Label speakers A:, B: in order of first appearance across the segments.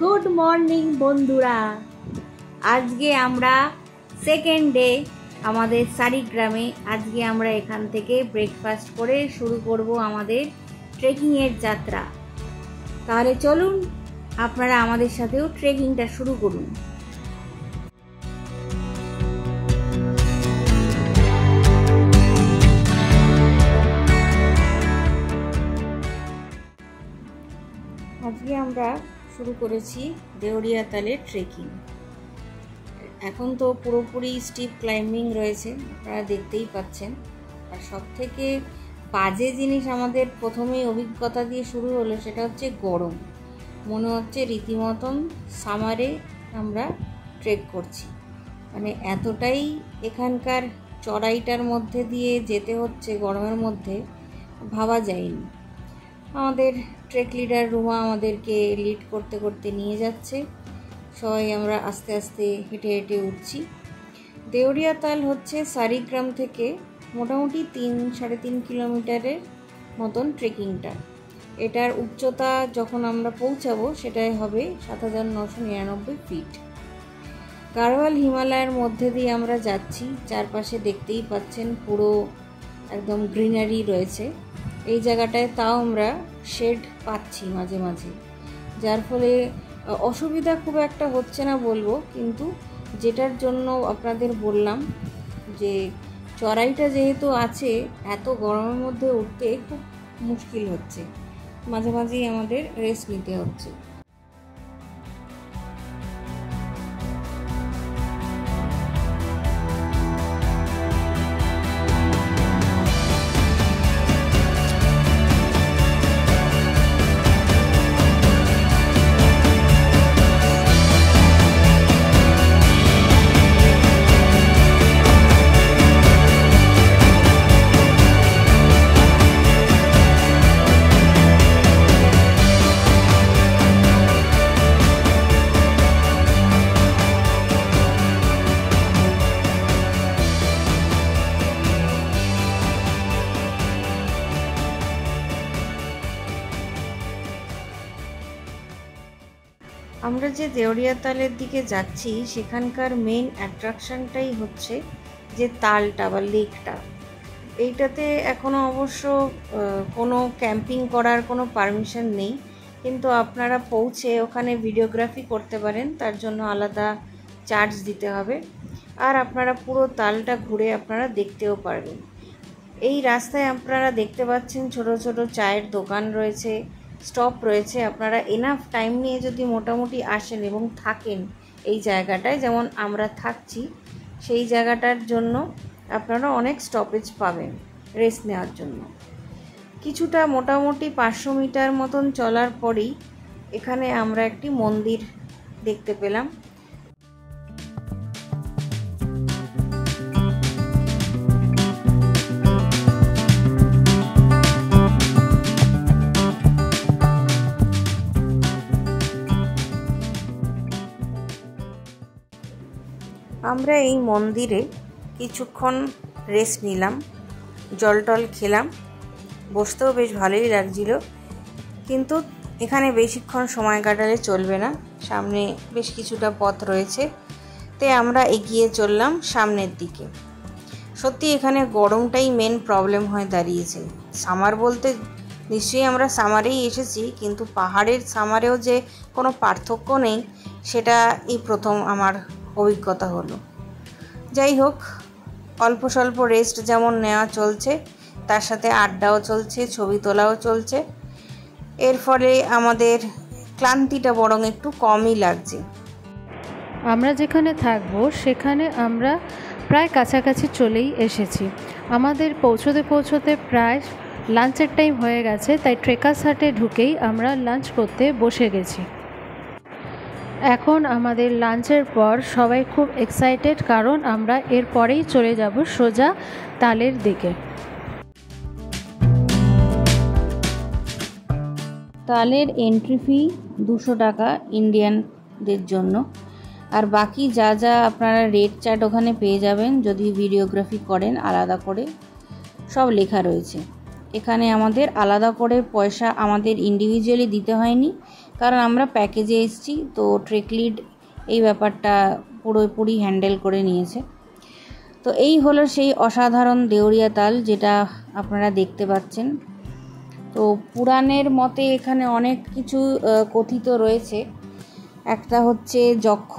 A: Good morning বন্ধুরা। আজকে আমরা সেকেন্ড ডে আমাদের সারিগ্রামে। আজকে আমরা এখান থেকে ব্রেকফাস্ট করে শুরু করব আমাদের ট্রেকিংয়ের যাত্রা। তাহলে চলুন আপনারা আমাদের সাথেও ট্রেকিংটা শুরু করুন। আজকে আমরা শুরু করেছি দেওরিয়াতালের ট্রেকিং। এখন তো পুরোপুরি স্টিপ ক্লাইম্বিং রয়েছে, আপনারা দেখতেই পাচ্ছেন। আর সব থেকে বাজে জিনিস আমাদের প্রথমেই অভিজ্ঞতা দিয়ে শুরু হলো, সেটা হচ্ছে গরম। মনে হচ্ছে রীতিমতন সামারে আমরা ট্রেক করছি, মানে এতটাই এখানকার চড়াইটার মধ্যে দিয়ে যেতে হচ্ছে গরমের মধ্যে, ভাবা যায়নি। আমাদের ট্রেক লিডার রুমা আমাদেরকে লিড করতে করতে নিয়ে যাচ্ছে। সবাই আমরা আস্তে আস্তে হেঁটে হেঁটে উঠছি। দেওরিয়াতাল হচ্ছে সারিগ্রাম থেকে মোটামুটি 3-3.5 কিলোমিটারের মতন ট্রেকিংটা। এটার উচ্চতা যখন আমরা পৌঁছাবো সেটাই হবে 7999 ফিট। গাড়োয়াল হিমালয়ের মধ্যে দিয়ে আমরা যাচ্ছি। চারপাশে দেখতেই পাচ্ছেন পুরো একদম গ্রিনারি রয়েছে। এই জায়গাটায় তাও আমরা শেড পাচ্ছি মাঝে মাঝে, যার ফলে অসুবিধা খুব একটা হচ্ছে না বলবো, কিন্তু যেটার জন্য আপনাদের বললাম যে চড়াইটা যেহেতু আছে, এত গরমের মধ্যে উঠতে খুব মুশকিল হচ্ছে, মাঝে মাঝেই আমাদের রেস্ট নিতে হচ্ছে। আমরা যে দেওরিয়াতালের দিকে যাচ্ছি সেখানকার মেন অ্যাট্রাকশনটাই হচ্ছে যে তালটা বা লেকটা। এইটাতে এখনও অবশ্য কোনো ক্যাম্পিং করার কোনো পারমিশন নেই, কিন্তু আপনারা পৌঁছে ওখানে ভিডিওগ্রাফি করতে পারেন, তার জন্য আলাদা চার্জ দিতে হবে। আর আপনারা পুরো তালটা ঘুরে আপনারা দেখতেও পারবেন। এই রাস্তায় আপনারা দেখতে পাচ্ছেন ছোট ছোট চায়ের দোকান রয়েছে, স্টপ রয়েছে। আপনারা এনাফ টাইম নিয়ে যদি মোটামুটি আসেন এবং থাকেন এই জায়গাটায়, যেমন আমরা থাকছি, সেই জায়গাটার জন্য আপনারা অনেক স্টপেজ পাবেন রেস্ট নেওয়ার জন্য। কিছুটা মোটামুটি 500 মিটার মতন চলার পরেই এখানে আমরা একটি মন্দির দেখতে পেলাম। আমরা এই মন্দিরে কিছুক্ষণ রেস্ট নিলাম, জল টল খেলাম, বসতেও বেশ ভালোই লাগছিল। কিন্তু এখানে বেশিক্ষণ সময় কাটালে চলবে না, সামনে বেশ কিছুটা পথ রয়েছে, তাই আমরা এগিয়ে চললাম সামনের দিকে। সত্যি এখানে গরমটাই মেন প্রবলেম হয়ে দাঁড়িয়েছে। সামার বলতে নিশ্চয়ই আমরা সামারেই এসেছি, কিন্তু পাহাড়ের সামারেও যে কোনো পার্থক্য নেই সেটা এই প্রথম আমার অভিজ্ঞতা হলো। যাই হোক, অল্প স্বল্প রেস্ট যেমন নেওয়া চলছে, তার সাথে আড্ডাও চলছে, ছবি তোলাও চলছে। এর ফলে আমাদের ক্লান্তিটা বরং একটু কমই লাগছে।
B: আমরা যেখানে থাকবো সেখানে আমরা প্রায় কাছাকাছি চলেই এসেছি। আমাদের পৌঁছতে প্রায় লাঞ্চের টাইম হয়ে গেছে, তাই ট্রেকার্স হাটে ঢুকেই আমরা লাঞ্চ করতে বসে গেছি। এখন আমাদের লাঞ্চের পর সবাই খুব এক্সাইটেড, কারণ আমরা এরপরেই চলে যাব সোজা তালের দিকে।
A: তালের এন্ট্রি ফি 200 টাকা ইন্ডিয়ানদের জন্য, আর বাকি যা যা আপনারা রেট চার্ট ওখানে পেয়ে যাবেন যদি ভিডিওগ্রাফি করেন, আলাদা করে সব লেখা রয়েছে। এখানে আমাদের আলাদা করে পয়সা আমাদের ইন্ডিভিজুয়ালি দিতে হয়নি, কারণ আমরা প্যাকেজে এসেছি, তো ট্রেক লিড এই ব্যাপারটা পুরোপুরি হ্যান্ডেল করে নিয়েছে। তো এই হলো সেই অসাধারণ দেউরিয়া তাল যেটা আপনারা দেখতে পাচ্ছেন। তো পুরাণের মতে এখানে অনেক কিছু কথিত রয়েছে। একটা হচ্ছে যক্ষ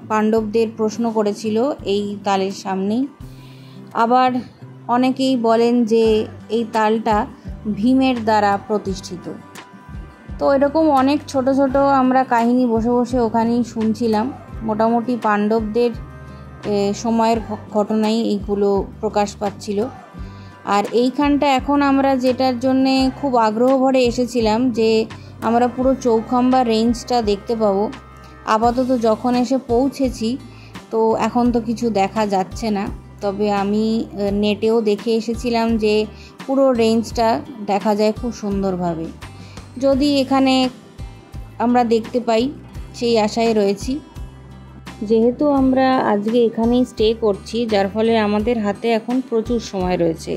A: পাণ্ডবদের প্রশ্ন করেছিল এই তালের সামনেই। আবার অনেকেই বলেন যে এই তালটা ভীমের দ্বারা প্রতিষ্ঠিত। তো এরকম অনেক ছোট ছোট আমরা কাহিনী বসে বসে ওখানেই শুনছিলাম। মোটামুটি পাণ্ডবদের সময়ের ঘটনাই এইগুলো প্রকাশ পাচ্ছিল। আর এইখানটা এখন আমরা যেটার জন্যে খুব আগ্রহ ভরে এসেছিলাম যে আমরা পুরো চৌখাম্বা রেঞ্জটা দেখতে পাবো। আপাতত যখন এসে পৌঁছেছি তো এখন তো কিছু দেখা যাচ্ছে না, তবে আমি নেটেও দেখে এসেছিলাম যে পুরো রেঞ্জটা দেখা যায় খুব সুন্দরভাবে। যদি এখানে আমরা দেখতে পাই সেই আশায় রয়েছি। যেহেতু আমরা আজকে এখানেই স্টে করছি, যার ফলে আমাদের হাতে এখন প্রচুর সময় রয়েছে।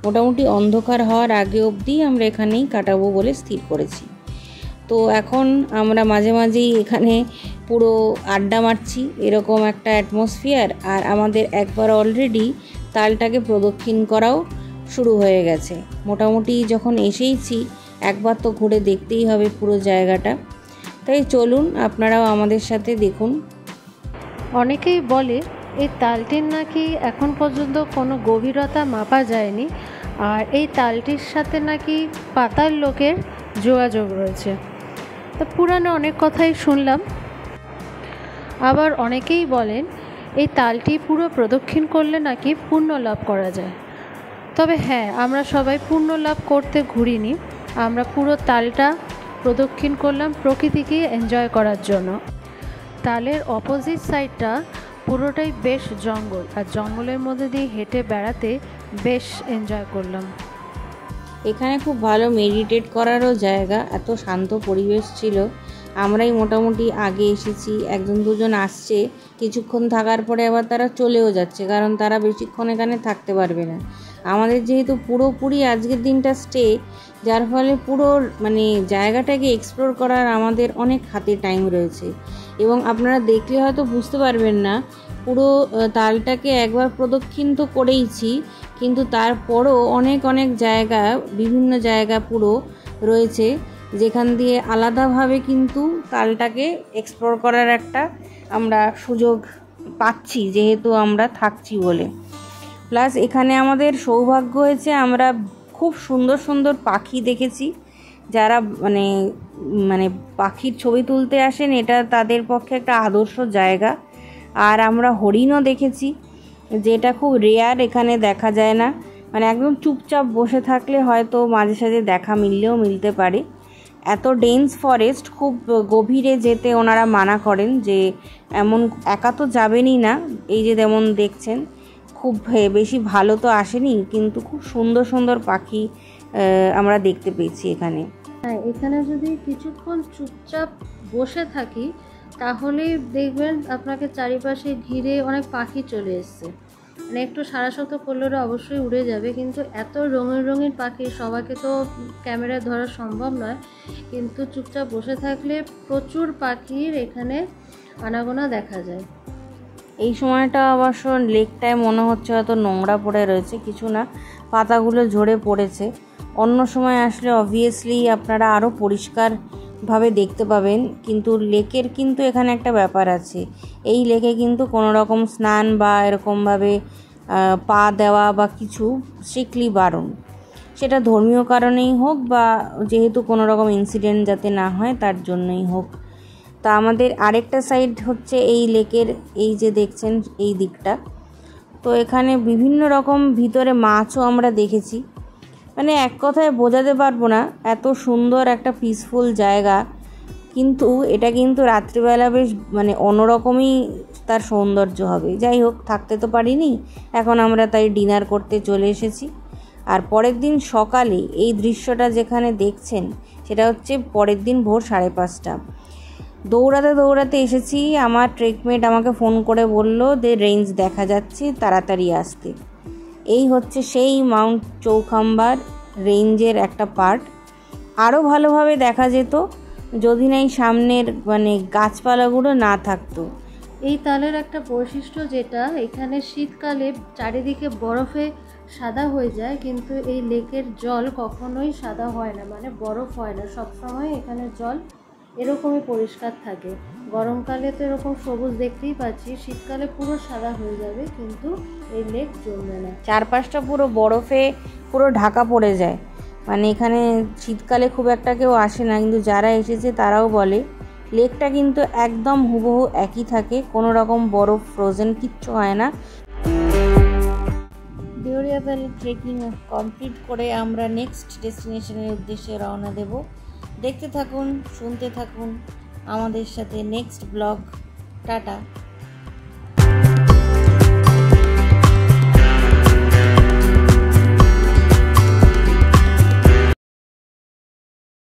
A: মোটামুটি অন্ধকার হওয়ার আগে অবধি আমরা এখানেই কাটাবো বলে স্থির করেছি। তো এখন আমরা মাঝে মাঝেই এখানে পুরো আড্ডা মারছি, এরকম একটা অ্যাটমসফিয়ার। আর আমাদের একবার অলরেডি তালটাকে প্রদক্ষিণ করাও শুরু হয়ে গেছে। মোটামুটি যখন এসেইছি একবার তো ঘুরে দেখতেই হবে পুরো জায়গাটা। তাই চলুন আপনারাও আমাদের সাথে দেখুন।
B: অনেকেই বলে এই তালটির নাকি এখন পর্যন্ত কোনো গভীরতা মাপা যায়নি, আর এই তালটির সাথে নাকি পাতাল লোকের যোগাযোগ রয়েছে। তো পুরাণে অনেক কথাই শুনলাম। আবার অনেকেই বলেন এই তালটি পুরো প্রদক্ষিণ করলে নাকি পুণ্য লাভ করা যায়। তবে হ্যাঁ, আমরা সবাই পুণ্য লাভ করতে ঘুরিনি, আমরা পুরো তালটা প্রদক্ষিণ করলাম প্রকৃতিকে এনজয় করার জন্য। তালের অপোজিট সাইডটা পুরোটাই বেশ জঙ্গল, আর জঙ্গলের মধ্যে দিয়ে হেঁটে বেড়াতে বেশ এনজয় করলাম।
A: এখানে খুব ভালো মেডিটেট করারও জায়গা, এত শান্ত পরিবেশ ছিল। আমরাই মোটামুটি আগে এসেছি, একজন দুজন আসছে, কিছুক্ষণ থাকার পরে আবার তারা চলেও যাচ্ছে, কারণ তারা বেশিক্ষণ এখানে থাকতে পারবে না। আমাদের যেহেতু পুরোপুরি আজকের দিনটা স্টে, যার ফলে পুরো জায়গাটাকে এক্সপ্লোর করার আমাদের অনেক হাতে টাইম রয়েছে। এবং আপনারা দেখলে হয়তো বুঝতে পারবেন না, পুরো তালটাকে একবার প্রদক্ষিণ তো করেইছি, কিন্তু তারপরও অনেক অনেক জায়গা, বিভিন্ন জায়গা পুরো রয়েছে যেখান দিয়ে আলাদাভাবে কিন্তু তালটাকে এক্সপ্লোর করার একটা আমরা সুযোগ পাচ্ছি, যেহেতু আমরা থাকছি বলে। প্লাস এখানে আমাদের সৌভাগ্য হয়েছে, আমরা খুব সুন্দর সুন্দর পাখি দেখেছি। যারা পাখির ছবি তুলতে আসেন, এটা তাদের পক্ষে একটা আদর্শ জায়গা। আর আমরা হরিণও দেখেছি, যেটা খুব রেয়ার, এখানে দেখা যায় না। একদম চুপচাপ বসে থাকলে হয়তো মাঝে সাঝে দেখা মিললেও মিলতে পারে। এত ডেন্স ফরেস্ট, খুব গভীরে যেতে ওনারা মানা করেন, যে এমন একা তো যাবেনই না। এই যে যেমন দেখছেন, খুব বেশি ভালো তো আসেনি, কিন্তু খুব সুন্দর সুন্দর পাখি আমরা দেখতে পেয়েছি এখানে।
B: হ্যাঁ, এখানে যদি কিছুক্ষণ চুপচাপ বসে থাকি তাহলেই দেখবেন আপনাকে চারিপাশে ঘিরে অনেক পাখি চলে এসছে। একটু সারা শব্দ করলেও অবশ্যই উড়ে যাবে, কিন্তু এত রঙিন রঙিন পাখি সবাইকে তো ক্যামেরায় ধরা সম্ভব নয়। কিন্তু চুপচাপ বসে থাকলে প্রচুর পাখির এখানে আনাগোনা দেখা যায়।
A: এই সময়টা অবশ্য লেকটায় মনে হচ্ছে হয়তো নোংরা পড়ে রয়েছে, কিছু না, পাতাগুলো ঝরে পড়েছে। অন্য সময় আসলে অবভিয়াসলি আপনারা আরও পরিষ্কারভাবে দেখতে পাবেন। কিন্তু লেকের কিন্তু এখানে একটা ব্যাপার আছে, এই লেকে কিন্তু কোনো রকম স্নান বা এরকমভাবে পা দেওয়া বা কিছু স্ট্রিক্টলি বারণ। সেটা ধর্মীয় কারণেই হোক বা যেহেতু কোনো রকম ইনসিডেন্ট যাতে না হয় তার জন্যই হোক। তা আমাদের আরেকটা সাইড হচ্ছে এই লেকের, এই যে দেখছেন এই দিকটা। তো এখানে বিভিন্ন রকম ভিতরে মাছও আমরা দেখেছি। এক কথায় বোঝাতে পারবো না, এত সুন্দর একটা পিসফুল জায়গা। কিন্তু এটা কিন্তু রাত্রিবেলা বেশ অন্যরকমই তার সৌন্দর্য হবে। যাই হোক, থাকতে তো পারিনি, এখন আমরা তাই ডিনার করতে চলে এসেছি। আর পরের দিন সকালে এই দৃশ্যটা যেখানে দেখছেন, সেটা হচ্ছে পরের দিন ভোর 5:30। দৌড়াতে দৌড়াতে এসেছি। আমার ট্রেকমেট আমাকে ফোন করে বলল যে রেঞ্জ দেখা যাচ্ছে, তাড়াতাড়ি আসতে। এই হচ্ছে সেই মাউন্ট চৌখাম্বার রেঞ্জের একটা পার্ট। আরও ভালোভাবে দেখা যেত, যদি না এই সামনের মানে গাছপালাগুলো না থাকতো।
B: এই তালের একটা বৈশিষ্ট্য যেটা, এখানে শীতকালে চারিদিকে বরফে সাদা হয়ে যায়, কিন্তু এই লেকের জল কখনোই সাদা হয় না, মানে বরফ হয় না, সবসময় এখানে জল এরকমই পরিষ্কার থাকে। গরমকালে তো এরকম সবুজ দেখতেই পাচ্ছি, শীতকালে পুরো সাদা হয়ে যাবে, কিন্তু এই লেক জমবে না।
A: চারপাশটা পুরো বরফে পুরো ঢাকা পড়ে যায়, মানে এখানে শীতকালে খুব একটা কেউ আসে না, কিন্তু যারা এসেছে তারাও বলে লেকটা কিন্তু একদম হুবহু একই থাকে, কোনো রকম বরফ ফ্রোজেন কিচ্ছু হয় না। দেওরিয়া ভ্যালি ট্রেকিং কমপ্লিট করে আমরা নেক্সট ডেস্টিনেশনের উদ্দেশ্যে রওনা দেব। দেখতে থাকুন, শুনতে থাকুন আমাদের সাথে নেক্সট ব্লগ। টাটা।